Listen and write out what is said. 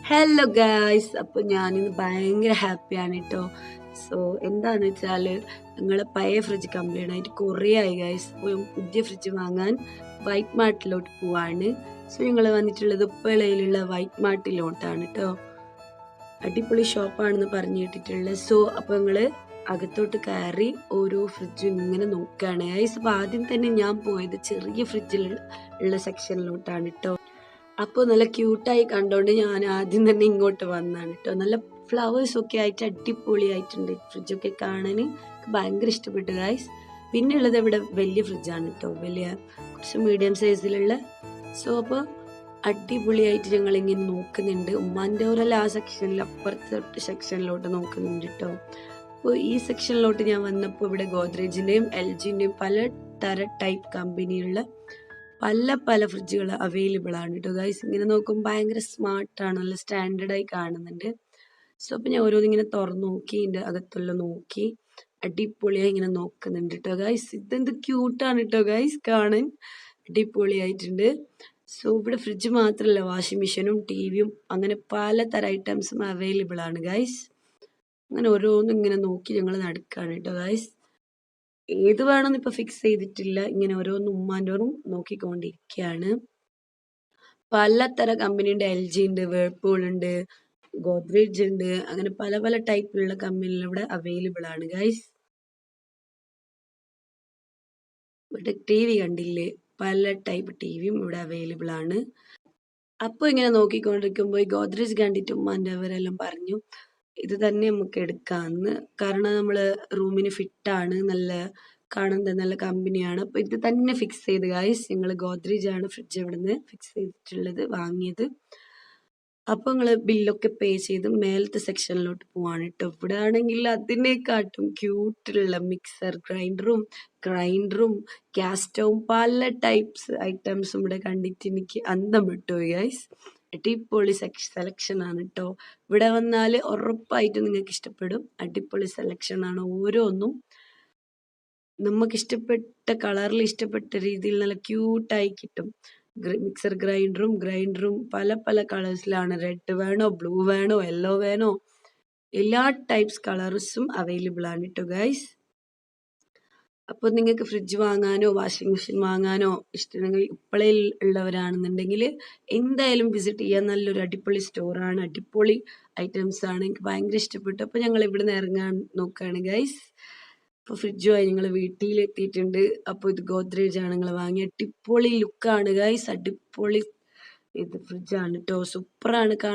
Hello guys, അപ്പോൾ ഞാനിന്ന് ഭയങ്കര ഹാപ്പിയാണ് കേട്ടോ. സോ എന്താണെന്ന് വെച്ചാൽ ഞങ്ങൾ പഴയ ഫ്രിഡ്ജ് കംപ്ലൈൻ്റ് ആയിട്ട് കുറേ ആയി ഗായ്സ്. അപ്പോൾ പുതിയ ഫ്രിഡ്ജ് വാങ്ങാൻ വൈറ്റ് മാർട്ടിലോട്ട് പോവാണ്. സോ ഞങ്ങൾ വന്നിട്ടുള്ളത് ഉപ്പളയിലുള്ള വൈറ്റ് മാർട്ടിലോട്ടാണ് കേട്ടോ. അടിപൊളി ഷോപ്പാണെന്ന് പറഞ്ഞു കേട്ടിട്ടുള്ളത്. സോ അപ്പോൾ ഞങ്ങൾ അകത്തോട്ട് കയറി ഓരോ ഫ്രിഡ്ജും ഇങ്ങനെ നോക്കുകയാണ് ഗായ്സ്. അപ്പോൾ ആദ്യം തന്നെ ഞാൻ പോയത് ചെറിയ ഫ്രിഡ്ജിലുള്ള സെക്ഷനിലോട്ടാണ് കേട്ടോ. അപ്പോൾ നല്ല ക്യൂട്ടായി കണ്ടോണ്ട് ഞാൻ ആദ്യം തന്നെ ഇങ്ങോട്ട് വന്നാണ് കേട്ടോ. നല്ല ഫ്ലവേഴ്സൊക്കെ ആയിട്ട് അടിപൊളിയായിട്ടുണ്ട്. ഫ്രിഡ്ജൊക്കെ കാണാൻ ഭയങ്കര ഇഷ്ടപ്പെട്ടു ഗായ്സ്. പിന്നെ ഉള്ളത് ഇവിടെ വലിയ ഫ്രിഡ്ജാണ് കേട്ടോ, വലിയ കുറച്ച് മീഡിയം സൈസിലുള്ള. സോ അപ്പോൾ അടിപൊളിയായിട്ട് ഞങ്ങളിങ്ങനെ നോക്കുന്നുണ്ട്. ഉമ്മാൻ്റെ ഓരല്ല ആ സെക്ഷനിൽ അപ്പുറത്തെ സെക്ഷനിലോട്ട് നോക്കുന്നുണ്ട് കേട്ടോ. അപ്പോൾ ഈ സെക്ഷനിലോട്ട് ഞാൻ വന്നപ്പോൾ ഇവിടെ ഗോദ്രേജിൻ്റെയും LGൻ്റെയും പല ടൈപ്പ് കമ്പനിയുള്ള പല ഫ്രിഡ്ജുകൾ അവൈലബിൾ ആണ് കേട്ടോ ഗൈസ്. ഇങ്ങനെ നോക്കുമ്പോൾ ഭയങ്കര സ്മാർട്ടാണ്, നല്ല സ്റ്റാൻഡേർഡായി കാണുന്നുണ്ട്. സോ അപ്പോൾ ഞാൻ ഓരോന്നിങ്ങനെ തുറന്നു നോക്കി, ഇതിൻ്റെ അകത്തെല്ലാം നോക്കി അടിപൊളിയായി ഇങ്ങനെ നോക്കുന്നുണ്ട് കേട്ടോ ഗൈസ്. ഇതെന്ത് ക്യൂട്ടാണ് കേട്ടോ ഗൈസ്, കാണാൻ അടിപൊളിയായിട്ടുണ്ട്. സോ ഇവിടെ ഫ്രിഡ്ജ് മാത്രമല്ല, വാഷിംഗ് മെഷീനും TV-യും അങ്ങനെ പലതരം ഐറ്റംസും അവൈലബിൾ ആണ് ഗൈസ്. അങ്ങനെ ഓരോന്നും ഇങ്ങനെ നോക്കി ഞങ്ങൾ നടക്കുകയാണ് കേട്ടോ ഗൈസ്. ഏത് വേണമെന്ന് ഇപ്പൊ ഫിക്സ് ചെയ്തിട്ടില്ല, ഇങ്ങനെ ഓരോന്നും ഉമ്മാൻ്റോറും നോക്കിക്കൊണ്ടിരിക്കുകയാണ്. പലതരം കമ്പനി ഉണ്ട്, LG ഉണ്ട്, വേൾപൂൾ ഉണ്ട്, ഗോദ്രേജ് ഉണ്ട്, അങ്ങനെ പല ടൈപ്പിലുള്ള കമ്പനികൾ ഇവിടെ അവൈലബിൾ ആണ് ഗൈസ്. ഇവിടെ TV കണ്ടില്ലേ, പല ടൈപ്പ് TV-യും ഇവിടെ അവൈലബിൾ ആണ്. അപ്പോൾ ഇങ്ങനെ നോക്കിക്കൊണ്ടിരിക്കുമ്പോൾ ഈ ഗോദ്രേജ് കണ്ടിട്ട് ഉമ്മാൻ്റെ അവരെല്ലാം പറഞ്ഞു ഇത് തന്നെ നമുക്ക് എടുക്കാമെന്ന്. കാരണം നമ്മൾ റൂമിന് ഫിറ്റാണ്, നല്ല കാണുന്നത് നല്ല കമ്പനിയാണ്. അപ്പോൾ ഇത് തന്നെ ഫിക്സ് ചെയ്ത് ഗായ്സ്. ഞങ്ങൾ ഗോദ്രേജ് ആണ് ഫ്രിഡ്ജ് ഇവിടുന്ന് ഫിക്സ് ചെയ്തിട്ടുള്ളത്, വാങ്ങിയത്. അപ്പോൾ ഞങ്ങൾ ബില്ലൊക്കെ പേ ചെയ്ത് മേലത്തെ സെക്ഷനിലോട്ട് പോവാണ് കേട്ടോ. ഇവിടെ ആണെങ്കിൽ അതിനെക്കാട്ടും ക്യൂട്ടുള്ള മിക്സർ ഗ്രൈൻഡറും ഗ്യാസ് സ്റ്റവും പല ടൈപ്സ് ഐറ്റംസും ഇവിടെ കണ്ടിട്ട് എനിക്ക് അന്തം വിട്ടു ഗൈസ്. അടിപൊളി സെലക്ഷൻ ആണ് കേട്ടോ. ഇവിടെ വന്നാൽ ഉറപ്പായിട്ടും നിങ്ങൾക്ക് ഇഷ്ടപ്പെടും. അടിപൊളി സെലക്ഷൻ ആണ്, ഓരോന്നും നമുക്ക് ഇഷ്ടപ്പെട്ട കളറിൽ ഇഷ്ടപ്പെട്ട രീതിയിൽ നല്ല ക്യൂട്ടായി കിട്ടും. മിക്സർ ഗ്രൈൻഡറും പല കളേഴ്സിലാണ്. റെഡ് വേണോ, ബ്ലൂ വേണോ, യെല്ലോ വേണോ, എല്ലാ ടൈപ്സ് കളേഴ്സും അവൈലബിൾ ആണ് കേട്ടോ ഗൈസ്. അപ്പോൾ നിങ്ങൾക്ക് ഫ്രിഡ്ജ് വാങ്ങാനോ വാഷിംഗ് മെഷീൻ വാങ്ങാനോ ഇഷ്ടമെങ്കിൽ ഉപ്പളയിൽ ഉള്ളവരാണെന്നുണ്ടെങ്കിൽ എന്തായാലും വിസിറ്റ് ചെയ്യാൻ. നല്ലൊരു അടിപൊളി സ്റ്റോറാണ്, അടിപൊളി ഐറ്റംസ് ആണ്, എനിക്ക് ഭയങ്കര ഇഷ്ടപ്പെട്ടു. അപ്പോൾ ഞങ്ങൾ ഇവിടുന്ന് ഇറങ്ങാൻ നോക്കുകയാണ് ഗൈസ്. അപ്പോൾ ഫ്രിഡ്ജുമായി ഞങ്ങൾ വീട്ടിലെത്തിയിട്ടുണ്ട്. അപ്പോൾ ഇത് ഗോദ്രേജ് ആണ് ഞങ്ങൾ വാങ്ങിയ അടിപൊളി ലുക്കാണ് ഗൈസ്. അടിപൊളി ഇത് ഫ്രിഡ്ജാണ് കേട്ടോ, സൂപ്പറാണ് കാണാൻ.